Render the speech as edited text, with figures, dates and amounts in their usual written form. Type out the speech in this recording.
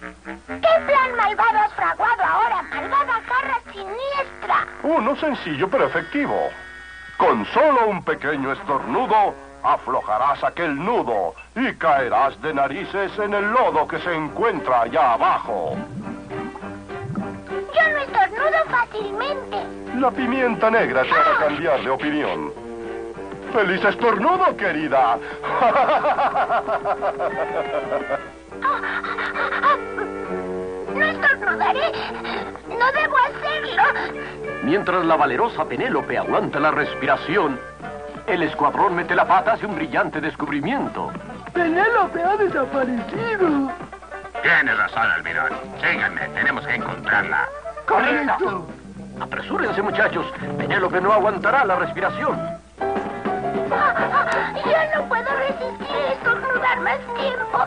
¿Qué plan malvado has fraguado ahora, malvada garra siniestra? Uno sencillo pero efectivo. Con solo un pequeño estornudo, aflojarás aquel nudo y caerás de narices en el lodo que se encuentra allá abajo. Yo no estornudo fácilmente. La pimienta negra te hará cambiar de opinión. ¡Feliz estornudo, querida! No estornudaré. No debo hacerlo. Mientras la valerosa Penélope aguanta la respiración, el escuadrón mete la pata hacia un brillante descubrimiento. ¡Penélope ha desaparecido! Tienes razón, Almirón. Síganme, tenemos que encontrarla. ¡Correcto! Apresúrense, muchachos. Penélope no aguantará la respiración. Ya no puedo resistir el estornudar más tiempo.